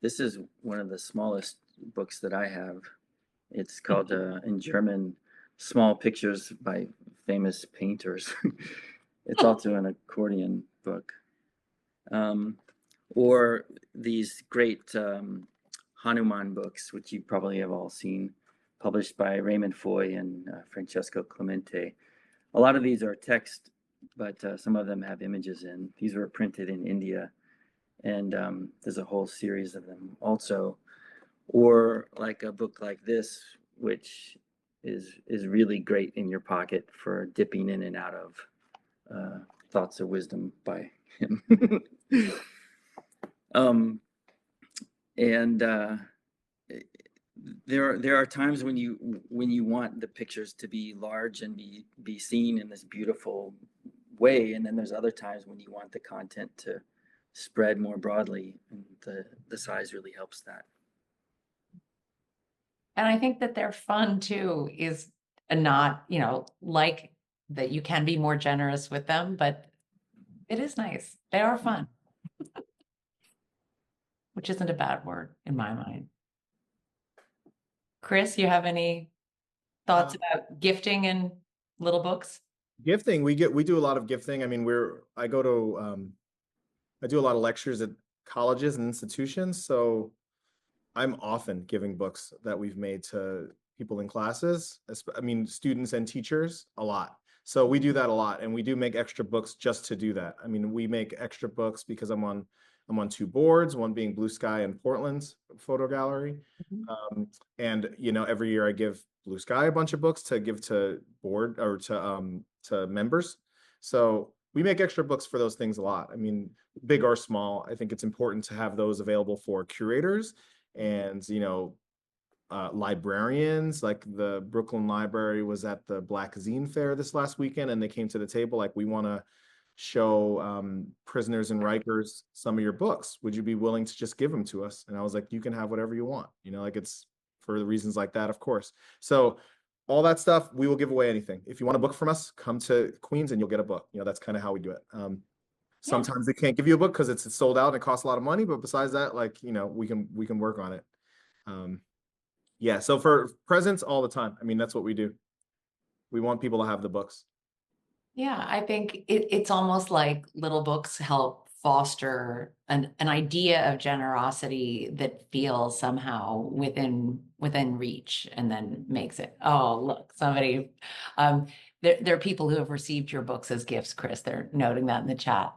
this is one of the smallest books that I have. It's called in German, Small Pictures by Famous Painters. It's also an accordion book. Or these great Hanuman books, which you probably have all seen, published by Raymond Foy and Francesco Clemente. A lot of these are text, but some of them have images in. These were printed in India, and there's a whole series of them also. Or like a book like this, which is really great in your pocket for dipping in and out of Thoughts of Wisdom by him. And there are times when you want the pictures to be large and be seen in this beautiful way, and then there's other times when you want the content to spread more broadly, and the size really helps that. And I think that they're fun too, is not, you know, like that you can be more generous with them, but it is nice. They are fun, which isn't a bad word in my mind. Kris, you have any thoughts about gifting and little books? Gifting, we do a lot of gifting. I mean, I do a lot of lectures at colleges and institutions, so I'm often giving books that we've made to people in classes. I mean, students and teachers a lot. So we do that a lot, and we do make extra books just to do that. I mean, we make extra books because I'm on two boards, one being Blue Sky and Portland's photo gallery. And you know, every year I give Blue Sky a bunch of books to give to board or to members. So we make extra books for those things a lot. I mean, big or small, I think it's important to have those available for curators and, you know, librarians. Like the Brooklyn Library was at the Black Zine Fair this last weekend, and they came to the table like, we want to show prisoners and Rikers some of your books. Would you be willing to just give them to us? And I was like, you can have whatever you want. You know, like, it's for the reasons like that, of course. So all that stuff, we will give away anything. If you want a book from us, come to Queens and you'll get a book. You know, that's kind of how we do it. Sometimes they can't give you a book because it's sold out and it costs a lot of money. But besides that, like, you know, we can work on it. Yeah. So for presents all the time, I mean, that's what we do. We want people to have the books. Yeah, I think it's almost like little books help foster an idea of generosity that feels somehow within reach, and then makes it, oh, look, somebody, there are people who have received your books as gifts, Kris. They're noting that in the chat.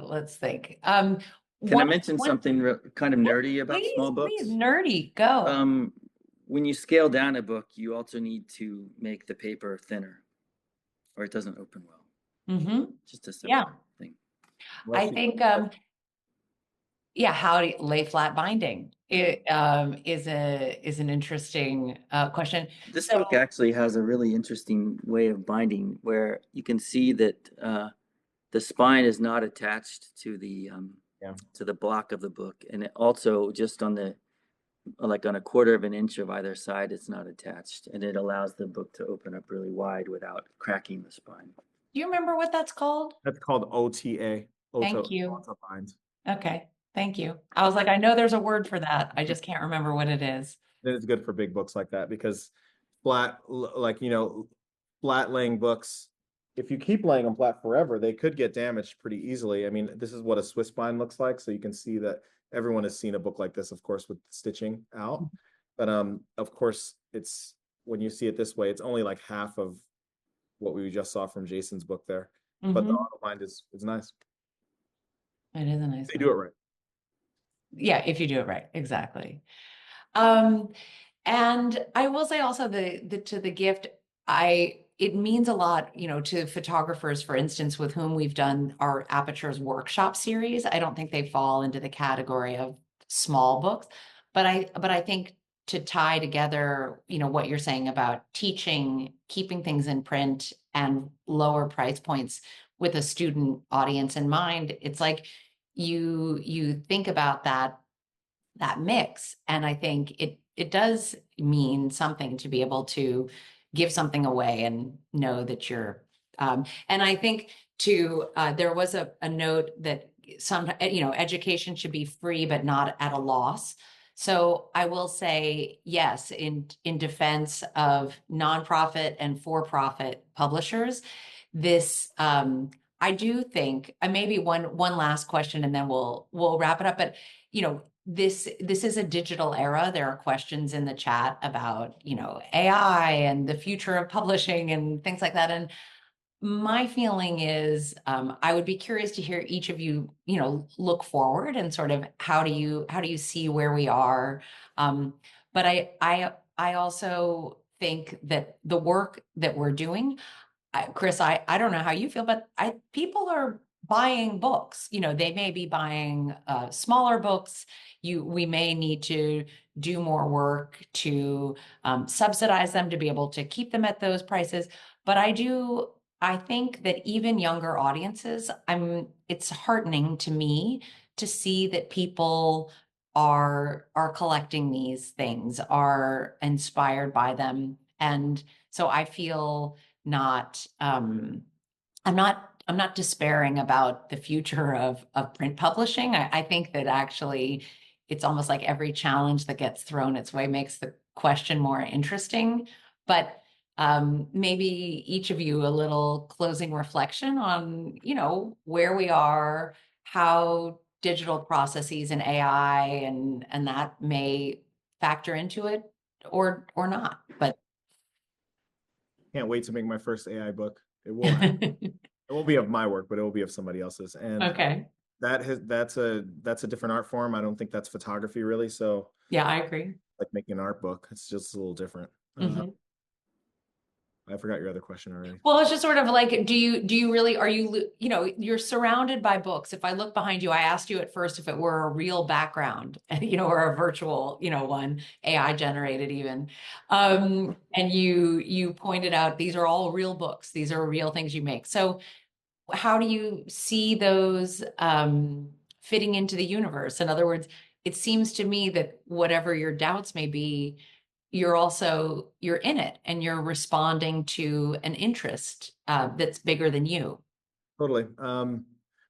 Let's think. Can I mention something kind of nerdy about small books? Please, nerdy, go. When you scale down a book, you also need to make the paper thinner, or it doesn't open well. Just a simple thing. I think, how do you lay flat binding? It is an interesting question. This book actually has a really interesting way of binding, where you can see that the spine is not attached to the block of the book, and it also just on a 1/4 of an inch of either side, it's not attached, and it allows the book to open up really wide without cracking the spine. Do you remember what that's called? That's called OTA. Thank you. Auto bind. Okay, thank you. I was like, I know there's a word for that. I just can't remember what it is. It's good for big books like that, because flat, like, you know, flat laying books, if you keep laying them flat forever, they could get damaged pretty easily. I mean, this is what a Swiss bind looks like. So you can see that everyone has seen a book like this, of course, with stitching out. But of course, it's, when you see it this way, it's only like half of what we just saw from Jason's book there. But the auto bind is nice. It is a nice They do it right. Yeah, if you do it right, exactly. And I will say also to the gift, it means a lot, you know, to photographers, for instance, with whom we've done our Aperture's workshop series. I don't think they fall into the category of small books, but I think to tie together, you know, what you're saying about teaching, keeping things in print and lower price points with a student audience in mind, it's like you think about that mix. And I think it does mean something to be able to give something away and know that you're and I think too there was a note that some, you know, education should be free but not at a loss. So I will say yes, in defense of nonprofit and for-profit publishers, this I do think maybe one last question and then we'll wrap it up. But you know, this is a digital era. There are questions in the chat about, you know, AI and the future of publishing and things like that. And my feeling is, I would be curious to hear each of you, you know, look forward and sort of how do you see where we are? But I also think that the work that we're doing, Kris, I don't know how you feel, but people are buying books. You know, they may be buying smaller books. We may need to do more work to subsidize them to be able to keep them at those prices. But I think that even younger audiences, it's heartening to me to see that people are collecting these things, are inspired by them. And so I feel not I'm not despairing about the future of print publishing. I think that actually it's almost like every challenge that gets thrown its way makes the question more interesting. But maybe each of you a little closing reflection on, you know, where we are, how digital processes and AI and that may factor into it or not. But Can't wait to make my first AI book. It will it won't be of my work, but it will be of somebody else's. And okay. that's a different art form. I don't think that's photography really. So Yeah, I agree. like making an art book, it's just a little different. Mhm. I forgot your other question already. Well, it's just sort of like, do you really, are you, you know, you're surrounded by books. If I look behind you, I asked you at first if it were a real background, you know, or a virtual, you know, one, AI generated even. And you pointed out these are all real books. These are real things you make. So how do you see those fitting into the universe? In other words, it seems to me that whatever your doubts may be, you're in it and you're responding to an interest that's bigger than you. Totally.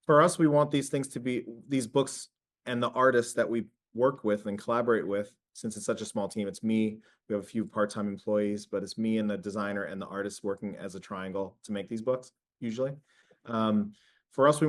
For us, we want these things to be these books and the artists that we work with and collaborate with. Since it's such a small team, it's me. We have a few part-time employees, but it's me and the designer and the artist working as a triangle to make these books usually. For us,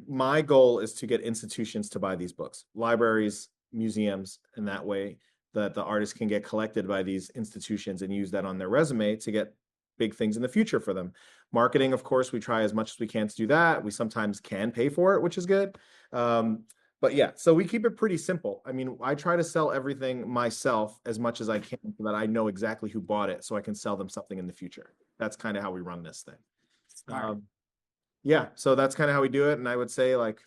my goal is to get institutions to buy these books, libraries, museums, and that way that the artists can get collected by these institutions and use that on their resume to get big things in the future for them. Marketing, of course, we try as much as we can to do that. We sometimes can pay for it, which is good. But yeah, so we keep it pretty simple. I mean, I try to sell everything myself as much as I can so that I know exactly who bought it so I can sell them something in the future. That's kind of how we run this thing. Yeah, so that's kind of how we do it. And I would say like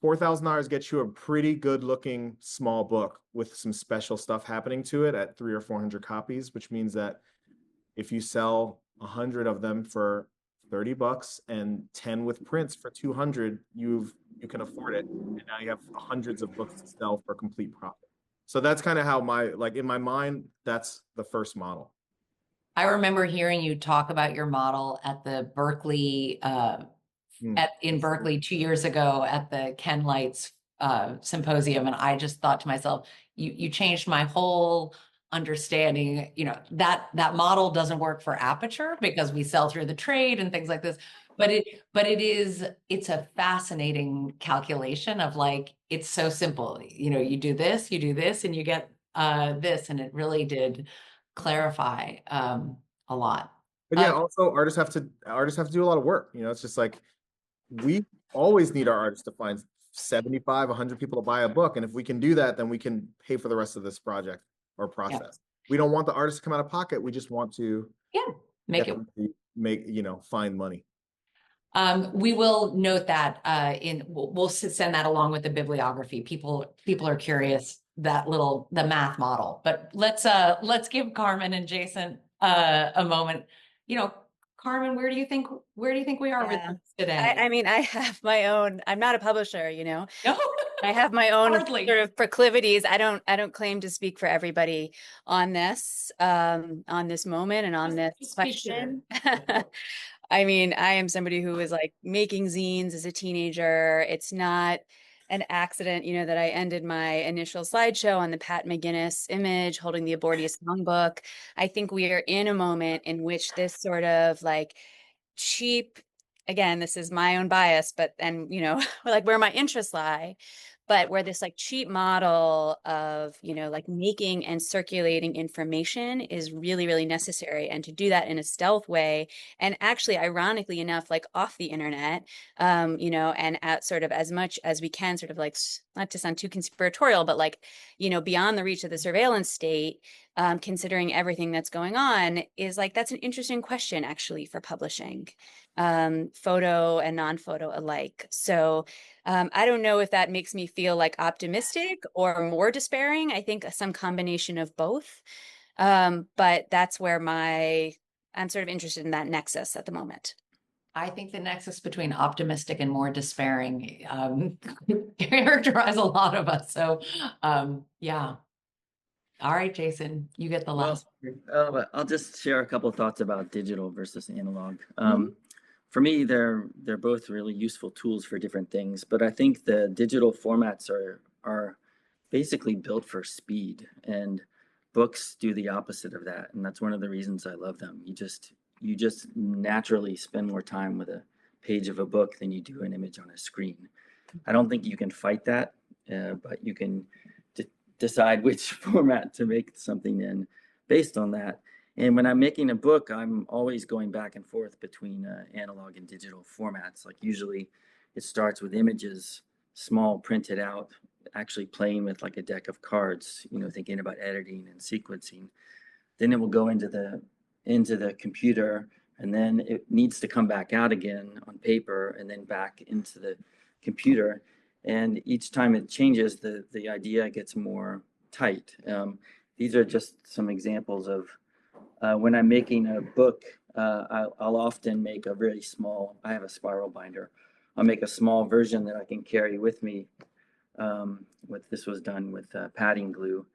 $4,000 gets you a pretty good looking small book with some special stuff happening to it at 300 or 400 copies, which means that if you sell 100 of them for $30 and 10 with prints for 200, you can afford it. And now you have hundreds of books to sell for complete profit. So that's kind of how in my mind, that's the first model. I remember hearing you talk about your model at the Berkeley, in Berkeley 2 years ago at the Ken Lights symposium. And I just thought to myself, you changed my whole understanding. You know, that model doesn't work for Aperture because we sell through the trade and things like this. But it's a fascinating calculation of like, it's so simple. You know, you do this, and you get this. And it really did clarify a lot. But yeah, also artists have to do a lot of work. You know, it's just like we always need our artists to 75, 100 people to buy a book. And if we can do that, then we can pay for the rest of this project or process. We don't want the artist to come out of pocket. We just want to make get it. them to make, find money. We will note that we'll send that along with the bibliography. People are curious the math model. But let's give Carmen and Jason a moment. Carmen, where do you think we are with this today? I mean, I have my own. I'm not a publisher, No, I have my own hardly. sort of proclivities. I don't claim to speak for everybody on this moment and on this question. I mean, I am somebody who was like making zines as a teenager. It's not an accident, that I ended my initial slideshow on the Pat McGinnis image holding the abortia songbook. I think we are in a moment in which this sort of like cheap, again, this is my own bias, but like where my interests lie, but where this like cheap model of like making and circulating information is really, really necessary, and to do that in a stealth way, and actually ironically enough, like off the internet, and at sort of as much as we can, sort of like, not to sound too conspiratorial, but like beyond the reach of the surveillance state, considering everything that's going on, is like, that's an interesting question actually for publishing, photo and non-photo alike. So I don't know if that makes me feel like optimistic or more despairing. I think some combination of both. But that's where I'm sort of interested in that nexus at the moment. I think the nexus between optimistic and more despairing characterize a lot of us. So, yeah. All right, Jason, you get the last word. I'll just share a couple of thoughts about digital versus analog. For me, they're both really useful tools for different things, but I think the digital formats are basically built for speed, and books do the opposite of that, and that's one of the reasons I love them. You just naturally spend more time with a page of a book than you do an image on a screen. I don't think you can fight that, but you can decide which format to make something in based on that. And when I'm making a book, I'm always going back and forth between analog and digital formats. Like usually it starts with images, small, printed out, actually playing with like a deck of cards, thinking about editing and sequencing. Then it will go into the computer, and then it needs to come back out again on paper and then back into the computer. And each time it changes, the idea gets more tight. These are just some examples of when I'm making a book, I'll often make a really small, I have a spiral binder. I'll make a small version that I can carry with me. This was done with padding glue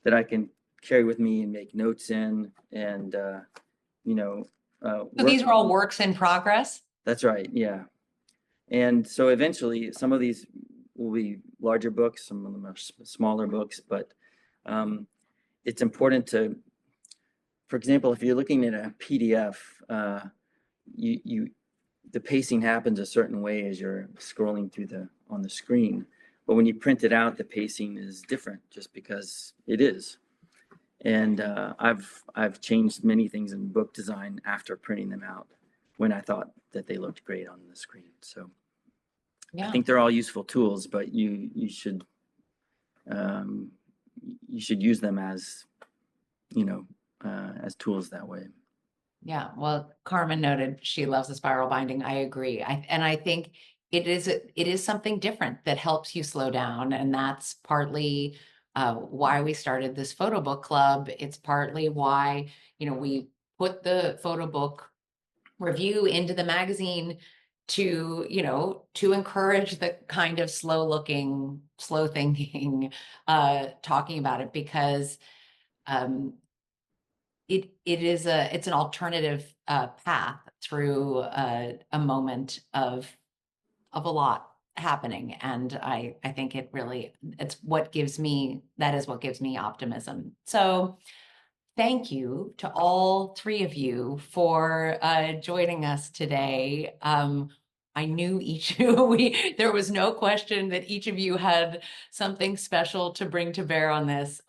that I can carry with me and make notes in, and So these are all works in progress? That's right, yeah. And so eventually some of these will be larger books, some of them are smaller books, but it's important to, for example, if you're looking at a PDF, the pacing happens a certain way as you're scrolling through on the screen. But when you print it out, the pacing is different just because it is. And I've changed many things in book design after printing them out when I thought that they looked great on the screen. So yeah. I think they're all useful tools, but you should use them as as tools that way. Yeah, well, Carmen noted she loves the spiral binding. I agree. I think it is something different that helps you slow down, and that's partly why we started this photo book club. It's partly why we put the photo book review into the magazine to encourage the kind of slow thinking talking about it, because it's an alternative path through a moment of a lot happening, and I think it's what gives me optimism. So thank you to all three of you for joining us today. I knew there was no question that each of you had something special to bring to bear on this.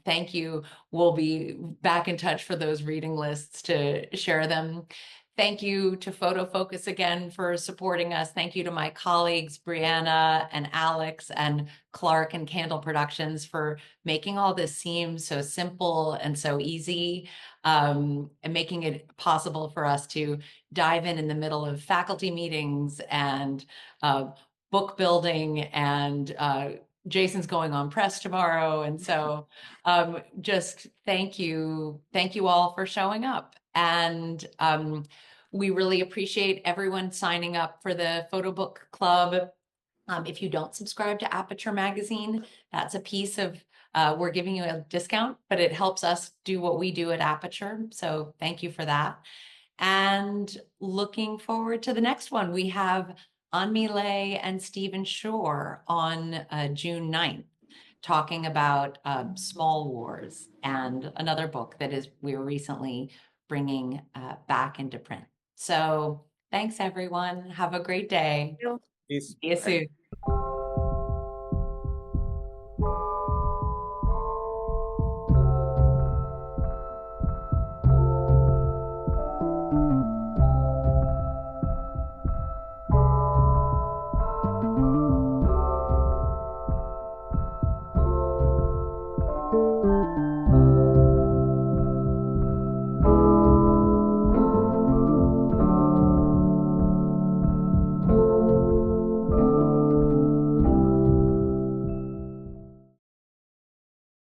Thank you. We'll be back in touch for those reading lists to share them. Thank you to FotoFocus again for supporting us. Thank you to my colleagues, Brianna and Alex and Clark and Candle Productions for making all this seem so simple and so easy, and making it possible for us to dive in the middle of faculty meetings and book building, and Jason's going on press tomorrow. And so just thank you all for showing up. And we really appreciate everyone signing up for the PhotoBook Club. If you don't subscribe to Aperture Magazine, that's a piece of, we're giving you a discount, but it helps us do what we do at Aperture. So thank you for that. And looking forward to the next one. We have Anmi Lay and Stephen Shore on June 9th, talking about Small Wars, and another book that we were recently bringing back into print. So thanks, everyone. Have a great day. Peace. See you soon.